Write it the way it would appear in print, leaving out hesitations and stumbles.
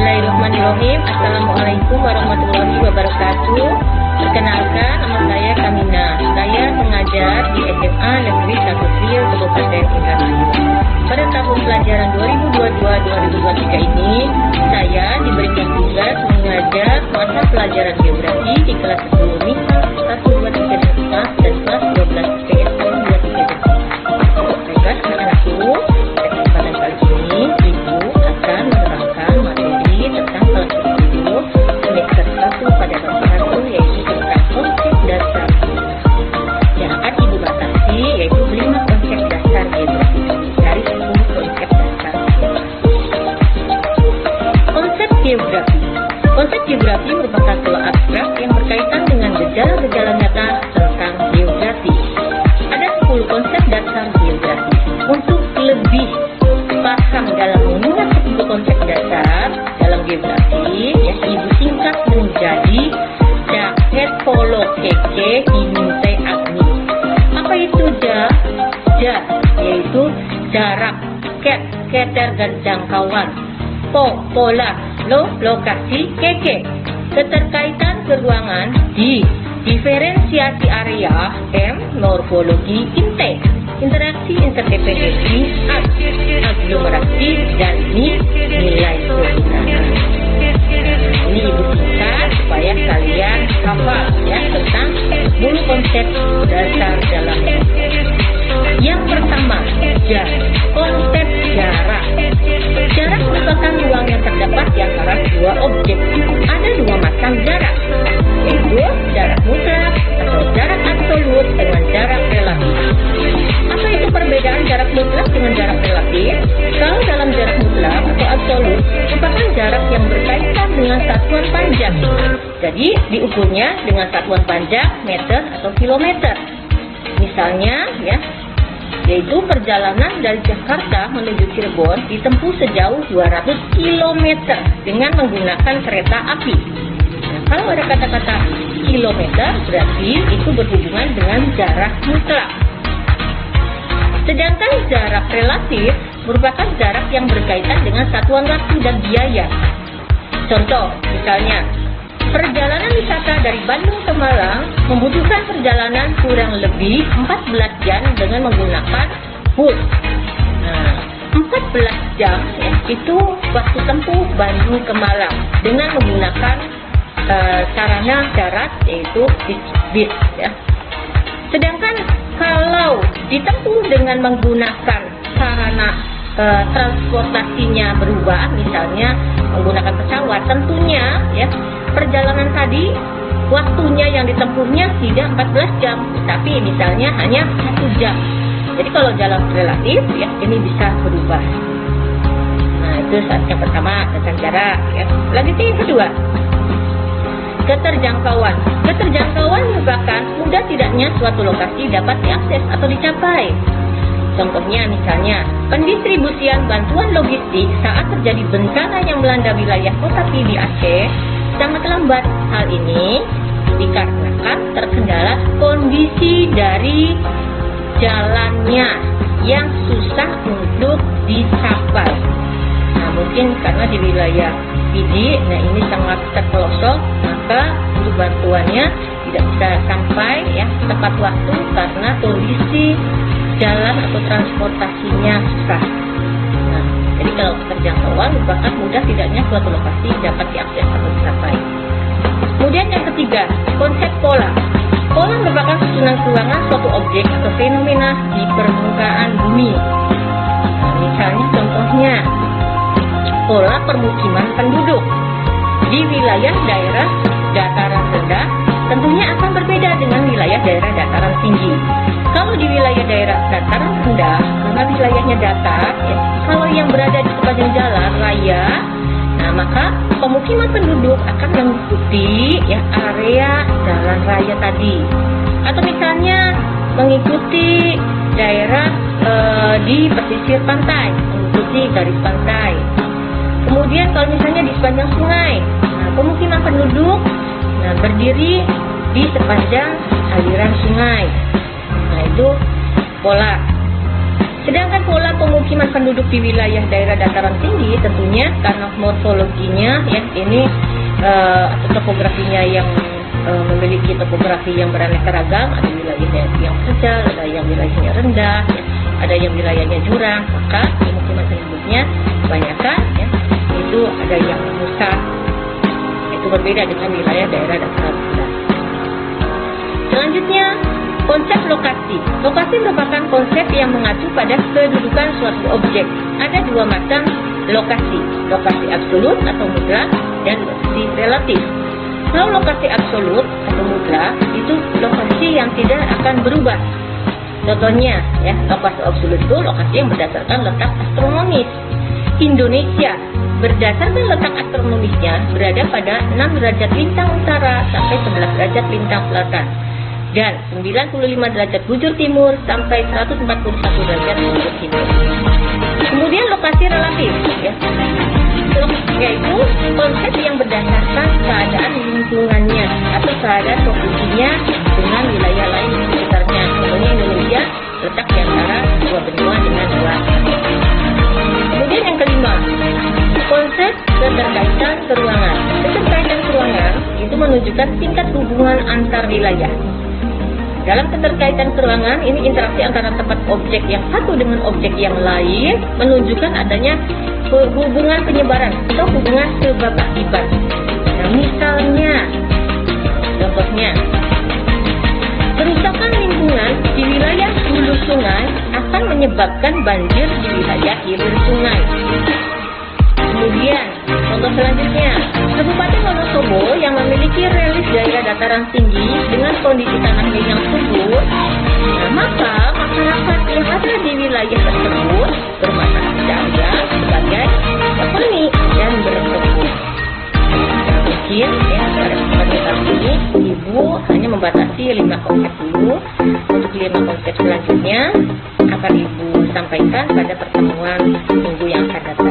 Bismillahirrahmanirrahim. Assalamualaikum warahmatullahi wabarakatuh. Perkenalkan, nama saya Kamina. Saya mengajar di SMA Negeri 1 Riau, Kabupaten Indramayu. Pada tahun pelajaran 2022-2023 ini, saya diberikan tugas mengajar mata pelajaran geografi di kelas 10 MIPA 1, 2, 3, dan 4 dan kelas 12 IPS 1, 2, 3, dan 4. Baiklah anak-anakku, pada kesempatan kali ini Ibu akan menerangkan materi tentang kelas 10 semester 1 pada bab 1, yaitu tentang konsep dasar yang akan Ibu batasi, yaitu 5 konsep dasar geografi dari 10 konsep dasar. Konsep geografi. Konsep geografi merupakan pola abstrak yang berkaitan dengan gejala-gejala nyata tentang geografi. Ada 10 konsep dasar geografi. Untuk lebih paham dalam mengulas 10 konsep dasar dalam geografi, ya, Ibu singkat menjadi jaket polo keke inute agni. Apa itu ja? Ja yaitu jarak, ket keterjangkauan, pola, lokasi, keke keterkaitan keruangan, di diferensiasi area, morfologi, interaksi interdependensi, aglomerasi, dan nilai kegunaan. Ini Ibu singkat supaya kalian hafal ya tentang 10 konsep dasar dalam geografi. Yang pertama, konsep jarak. Jarak merupakan ruang yang terdapat di antara dua objek. Ada dua macam jarak, yaitu jarak mutlak atau jarak absolut dengan jarak relatif. Apa itu perbedaan jarak mutlak dengan jarak relatif? Kalau dalam jarak mutlak atau absolut merupakan jarak yang berkaitan dengan satuan panjang. Jadi diukurnya dengan satuan panjang meter atau kilometer. Misalnya ya, yaitu perjalanan dari Jakarta menuju Cirebon ditempuh sejauh 200 km dengan menggunakan kereta api. Nah, kalau ada kata-kata kilometer berarti itu berhubungan dengan jarak mutlak. Sedangkan jarak relatif merupakan jarak yang berkaitan dengan satuan waktu dan biaya. Contoh, misalnya, perjalanan wisata dari Bandung ke Malang membutuhkan perjalanan kurang lebih 14 jam dengan menggunakan bus. Nah, 14 jam ya, itu waktu tempuh Bandung ke Malang dengan menggunakan sarana darat yaitu bis ya. Sedangkan kalau ditempuh dengan menggunakan sarana transportasinya berubah, misalnya menggunakan pesawat, tentunya ya perjalanan tadi waktunya yang ditempuhnya tidak 14 jam, tapi misalnya hanya 1 jam. Jadi kalau jalan relatif ya ini bisa berubah. Nah, itu yang pertama tentang jarak ya. Lanjutnya yang kedua, keterjangkauan. Keterjangkauan merupakan mudah tidaknya suatu lokasi dapat diakses atau dicapai. Contohnya misalnya, pendistribusian bantuan logistik saat terjadi bencana yang melanda wilayah Kota Pidi Aceh sangat lambat. Hal ini dikarenakan terkendala kondisi dari jalannya yang susah untuk dicapai. Nah, mungkin karena di wilayah Pidi, nah ini sangat terpelosok, maka untuk bantuannya tidak bisa sampai ya tepat waktu karena kondisi jalan atau transportasinya susah. Nah, jadi kalau keterjangkauan merupakan mudah tidaknya suatu lokasi dapat diakses atau dicapai. Kemudian yang ketiga, konsep pola. Pola merupakan susunan keruangan suatu objek atau fenomena di permukaan bumi. Nah, misalnya contohnya, pola permukiman penduduk di wilayah daerah dataran rendah tentunya akan berbeda dengan wilayah daerah dataran tinggi. Kalau di wilayah daerah dataran rendah, karena wilayahnya datar, ya, kalau yang berada di sepanjang jalan raya, nah maka pemukiman penduduk akan mengikuti ya area jalan raya tadi. Atau misalnya mengikuti daerah di pesisir pantai, mengikuti garis pantai. Kemudian kalau misalnya di sepanjang sungai, nah pemukiman penduduk berdiri di sepanjang aliran sungai. Nah itu pola. Sedangkan pola pemukiman penduduk di wilayah daerah dataran tinggi tentunya karena morfologinya ya ini atau topografinya yang memiliki topografi yang beraneka ragam, ada wilayahnya yang terjal, ada yang wilayahnya rendah, ya, ada yang wilayahnya jurang, maka pemukiman penduduknya kebanyakan ya, itu ada yang pusat, itu berbeda dengan wilayah daerah dataran rendah. Selanjutnya, konsep lokasi. Lokasi merupakan konsep yang mengacu pada kedudukan suatu objek. Ada dua macam lokasi, lokasi absolut atau mutlak dan lokasi relatif. Kalau lokasi absolut atau mutlak itu lokasi yang tidak akan berubah. Contohnya, ya, lokasi absolut itu lokasi yang berdasarkan letak astronomis. Indonesia berdasarkan letak astronomisnya berada pada 6 derajat lintang utara sampai 11 derajat lintang selatan dan 95 derajat bujur timur sampai 141 derajat bujur timur. Kemudian lokasi relatif, ya, yaitu konsep yang berdasarkan keadaan lingkungannya atau keadaan posisinya dengan wilayah lain di sekitarnya. Contohnya Indonesia letak di antara dua benua dengan dua. Kemudian yang kelima, konsep keterkaitan keruangan. Keterkaitan keruangan itu menunjukkan tingkat hubungan antar wilayah. Dalam keterkaitan keruangan, ini interaksi antara tempat objek yang satu dengan objek yang lain menunjukkan adanya hubungan penyebaran atau hubungan sebab akibat. Nah, misalnya, contohnya, kerusakan lingkungan di wilayah hulu sungai akan menyebabkan banjir di wilayah hilir sungai. Kemudian, contoh selanjutnya, Kabupaten Wonosobo yang memiliki relief daerah dataran tinggi dengan kondisi tanahnya yang subur, nah, maka masyarakat yang ada di wilayah tersebut bermata pencaharian sebagai petani dan berkebun. Nah, mungkin ya pada kesempatan ini Ibu hanya membatasi 5 konsep dulu. Untuk 5 konsep selanjutnya akan Ibu sampaikan pada pertemuan minggu yang akan datang.